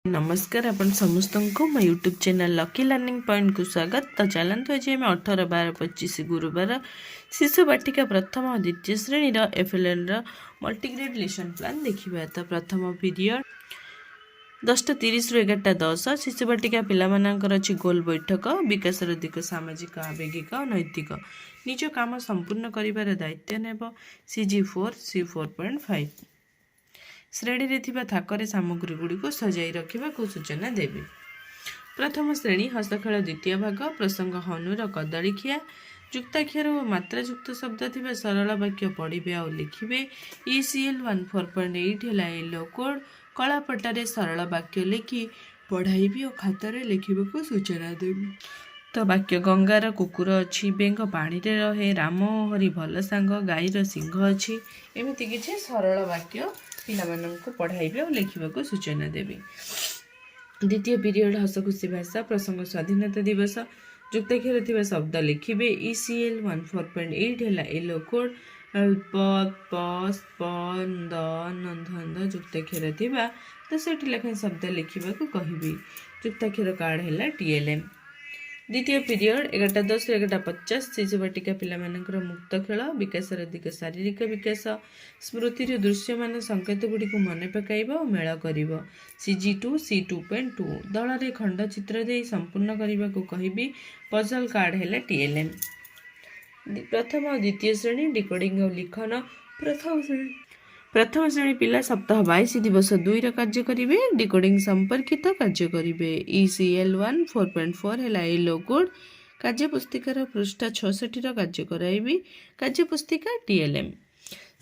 नमस्कार आपण समस्त को मो YouTube channel lucky learning point को स्वागत। तो चलते आज आम 18, 12, 25 गुरुवार शिशु बाटिका प्रथम और द्वितीय श्रेणी एफएलएन मल्टीग्रेड लेसन प्लान देखा। तो प्रथम पीरियड 10:30 रु 11:10 शिशु बाटिका पिलामानंकर अछि गोल बैठक विकास दिग सामाजिक आवेगिक और नैतिक निज काम संपूर्ण करिवार दायित्व नेब CG4 C4.5 श्रेणी रे थिबा थाकरे सामग्री गुड़ी को सजाई रखा को सूचना देवी। प्रथम श्रेणी हस्तखेल द्वितीय भाग प्रसंग हनुर कदलीखिया युक्ताक्षर और मात्रायुक्त शब्द थिबा सरल वाक्य पढ़िबे और लिखिबे। ECL 14.8 है येलो कोड कलापटारे सरल वाक्य लिखि पढ़ाइबी और खातार लिखा को सूचना देवी। तो वाक्य गंगार कुकुर अच्छी बेंग पानी रे रहे राम हरि भल सांग गाईर सिंह अच्छी एमती किसी सरल वाक्य पिलामानंको पढ़ाइबे और लिखा को सूचना देवी। द्वितीय पीरियड हस खुशी भाषा प्रसंग स्वाधीनता दिवस युक्ताक्षर थिबा शब्द लिखिबे। ECL 14.8 है येलो कोड पद पस पन दन युक्ताक्षर थिबा 10 लेखा शब्द लिखा को कहबी। युक्ताक्षर कार्ड है TLM। द्वितीय पीरियड 11:10 रु 11:50 शिशु बाटिका पिलामानंकर मुक्त खेल विकास दिग शारीरिक विकास स्मृति दृश्यमान संकेत गुड़ी को मन पकाइब और मेल कर CG2 C2.2 दल रे खंड चित्र दे संपूर्ण करने को कहबी। पजल कार्ड है TLM। प्रथम और द्वितीय श्रेणी डिकोडिंग और लिखन प्रथम श्रेणी पिला सप्ताह 22 दिवस 2 कार्य करेंगे। डिकोडिंग संपर्कित कार्य करेंगे। ECL 4.4 है येलो कोड कार्य पुस्तिकार पृष्ठ 66 कार्य कराइबी। कार्य पुस्तिका TLM।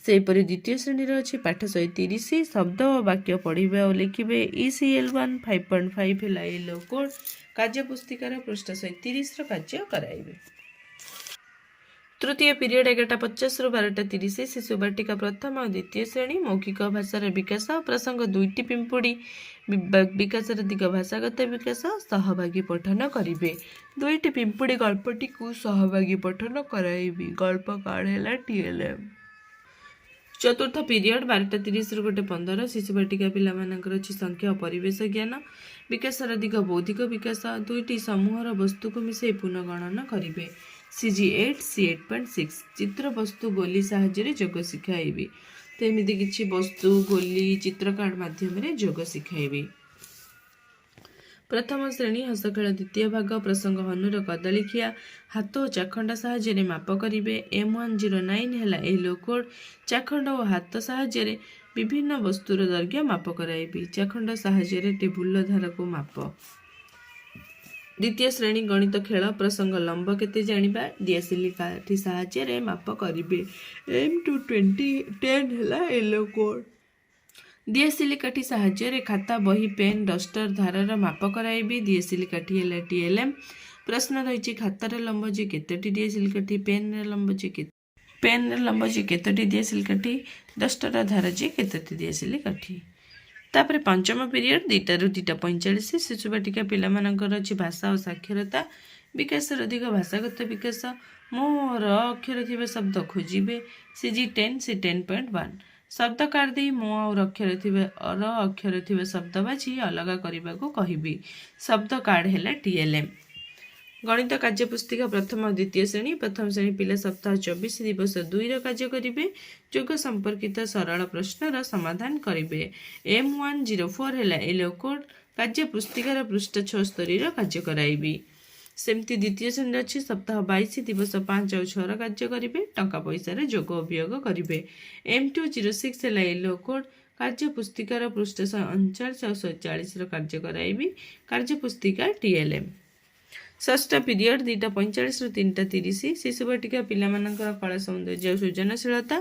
सेपरी द्वितीय श्रेणी अच्छी पाठ 130 शब्द और वाक्य पढ़े और लिखे। ECL 5.5 है येलो कोड कार्य पुस्तिकार पृष्ठ 130 कार्य कराइबे। तृतीय पीरियड 11:50 रु 12:30 शिशु बाटिका प्रथम और द्वितीय श्रेणी मौखिक भाषार विकास प्रसंग 2टी पिंपुड़ी विकास दिग भाषागत विकास सहभागी पठन करेंगे। 2टी पिंपुड़ी गल्पटी को सहभागी पठन कराइबी। गल्प कार्ड है TLM। चतुर्थ पीरियड 12:30 रु 1:15 शिशु बाटिका पिलामानंकर अछि संख्या और परिवेश ज्ञान विकास दिग बौद्धिक विकास 2टी समूहर वस्तु को मिसे पुनर्गणन करेंगे। CG8 C8.6 चित्र वस्तु गोली साहाय्य जोग शिखाइबी। तो एमती किसी वस्तु गोली चित्र कार्ड माध्यम जोग शिखाइबी। प्रथम श्रेणी हस्तखेल द्वितीय भाग प्रसंग हनुर कदलीखिया हाथ और चाखंड साहाय्य माप करेंगे। M109 है येलो कोड चाखंड और हाथ साहाय्य विभिन्न वस्तुर दैर्घ्य माप कराइबी। चाखंड साहाय्य टेबुल धार को माप। द्वितीय श्रेणी गणित खेल प्रसंग लंब केते जानिबा दियासिली काठी साहाय्य माप करेंगे। M210 है येलो कोड दियासिली काठी साहाय्य खाता बही पेन डस्टर धारर माप कराइबी। दियासिली काठी है TLM। प्रश्न रही खातार लंब जे केतोटी दियासिली काठी पेन लंब जे केतोटी दियासिली काठी डस्टर धार जे केतोटी दियासिली काठी। तापर पंचम पीरियड 2टा रु 2:45 शिशु बाटिका पिलामानंकर अछि भाषा और साक्षरता विकास अधिक भाषागत विकास मोर अक्षर थिबा शब्द खोजिबे। CG10 C10.1 शब्द कार्ड दे मो और अक्षर थिबा शब्द बाछि अलग करने को कहबी। शब्द कार्ड है TLM। गणित कार्य पुस्तिका प्रथम और द्वितीय श्रेणी प्रथम श्रेणी पिला सप्ताह 24 दिवस 2 कार्य करेंगे। जोग संपर्कित सरल प्रश्नर समाधान करेंगे। M104 है येलो कोड कार्य पुस्तिकार पृष्ठ 76 कार्य कराइबी। सेमती द्वितीय श्रेणी अच्छी सप्ताह 22 दिवस 5 और 6 कार्य करेंगे। टंका पैसार जोग उपयोग करेंगे। M206 है येलो कोड कार्य पुस्तिकार पृष्ठ 39 और 140 कार्य कराइबी। कार्य पुस्तिका TLM। षष्ठ पीरियड 2:45 रु 3:30 शिशु बाटिका पिलामानंकर कला सौंदर्य और सृजनशीलता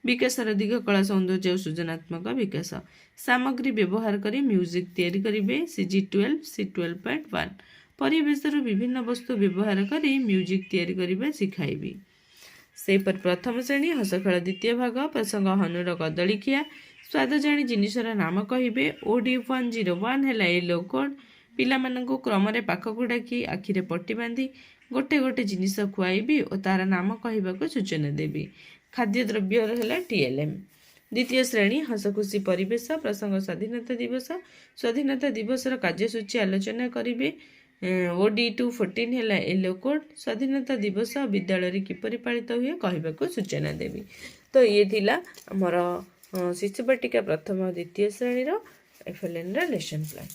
विकास दिग कला सौंदर्य और सृजनात्मक विकास सामग्री व्यवहार करी म्यूजिक तैयारी करेंगे। CG12 C12.1 परिवेश विभिन्न वस्तु व्यवहार करी म्यूजिक तैयारी करने शिखाइबी। से पर प्रथम श्रेणी हसखेल द्वितीय भाग प्रसंग हनुर कदलीखिया स्वाद जाणी जिनिसर नाम कहिबे। OD101 है येलो कोड पिलामानंको क्रम रे पाखकु डाकी आखिरे पट्टी बांधी गोटे गोटे जिनिस खुआइबी और तार नाम कहवा को सूचना देवी। खाद्य द्रव्य है TLM। द्वितीय श्रेणी हसखुशी परिवेश प्रसंग स्वाधीनता दिवस कार्यसूची आलोचना करेंगे। OD 214 है येलो कोड स्वाधीनता दिवस विद्यालय किपरि पालित हुए कहवाक सूचना देवी। तो ये थिला हमर शिशु बाटिका प्रथम द्वितीय श्रेणी FLN लेसन प्लान।